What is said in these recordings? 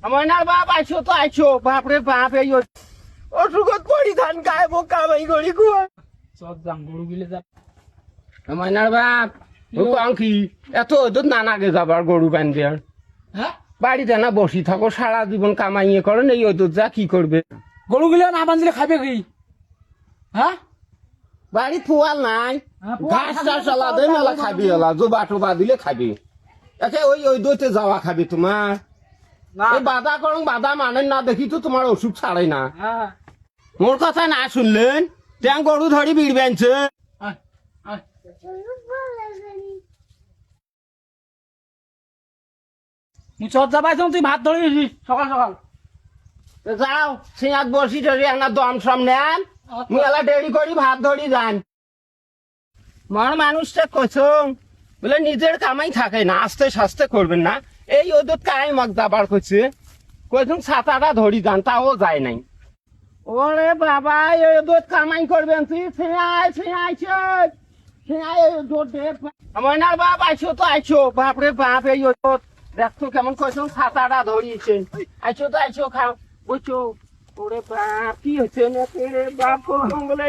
ময়নার বাপ আইছো তো আইছো, বাপরে বাপ এই অসুখত পড়ি ধান গায়ে মোক কামাই করি কুয়া চল যাম গরু গিলে যাব। ময়নার বাপ কম কি এত ওদের নানাগে যাবার গরু বান্ধে আর হ্যাঁ বাড়িতে না বসি থাকো সারা জীবন কামাইয়ে করেন এই ওদের যা কি করবে গরু গিলে না বাঁধলে খাবে কি? হ্যাঁ বাড়ি ফুয়াল নাই হ্যাঁ, ঘাস টাস আলাদা মেলা খাবি এলা জোবা টোবা দিলে খাবি একে ওই দইতে যাওয়া খাবি তোমার না এই বাধা করং বাধা মানেন না দেখি তো তোমার অসুখ ছাড়াই না হ্যাঁ মোর কথা না শুনলেন ট্যাং গরু ধরি বিড় বেঞ্চে আয়, আয়। মুই চট যাবাই তুই ভাত ধরে গেছিস সকাল সকাল। যাও সিঁয়াত বসি টরি একটা দম সম নেন মুই এলা দেরি করি ভাত ধরি যান মর মানুষটা কছং বলে নিজের কামাই থাকে না আস্তে সাস্তে করবেন না এই ওদের কাই মাক দাবার করছে কইছং ছাতাটা ধরি যান তাও যায় নাই ওরে বাবা এই ওদের কামাই করবেন তুই সিঁয়াই ময়নার বাপ আইছো তো আইছো বাপরে বাপ এই ওদের দেখছো কেমন কইছং ছাতাটা ধরিয়েছেন আইছো তো আইছো খাও বুঝছো ওরে বাপ কি হচ্ছে না রে বাপ বলে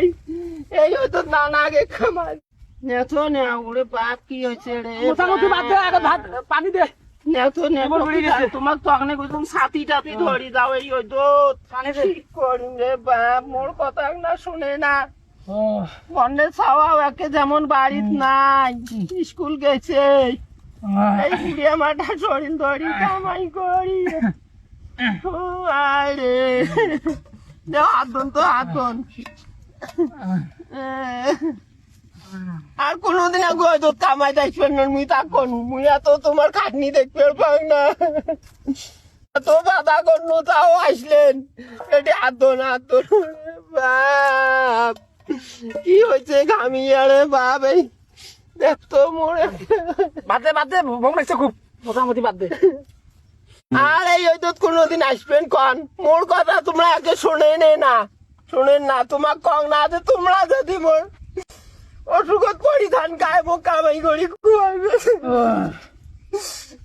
এই হয়তো নানা আগে খামার নেছো না ওরে বাপ কি হচ্ছে রে মোটামুটি বাদ দে আগে ভাত পানি দে। নেছো নে এবার বেরিয়ে গেছে। তোমার তো আগে কইছং ছাতি টাতি ধরি যাও এই হয়তো পানি দে। কি করি রে বাপ মোর কথা না শুনে না মনে ছাওয়াও একে যেমন বাড়িত নাই স্কুল গেছে এই বুড়িয়া মাঠা শরীর ধরি কামাই করি ও আরে দেও আদন তো আদন আর কোনদিন আগে হয়তো কামাই দেখবেন না মুই তা করু মুই এত তোমার খাটনি দেখবে পাই না তো বাধা করলো তাও আসলেন এটি আদন বাপ কি হয়েছে ঘামি আরে বাপ এই দেখতো মোরে বাদ দে ভোগ লাগছে খুব মোটামুটি বাদ দে। আর এই হয়তো কোনোদিন আসবেন কন মোর কথা তোমরা আগে শোনেন না তোমার কং না যে তোমরা যদি মোর অসুখত পড়ি ধান গায়ে মোক কামাই করি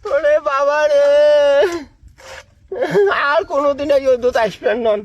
তোরে বাবা রে আর কোনোদিন এই হয়তো আসবেন নন।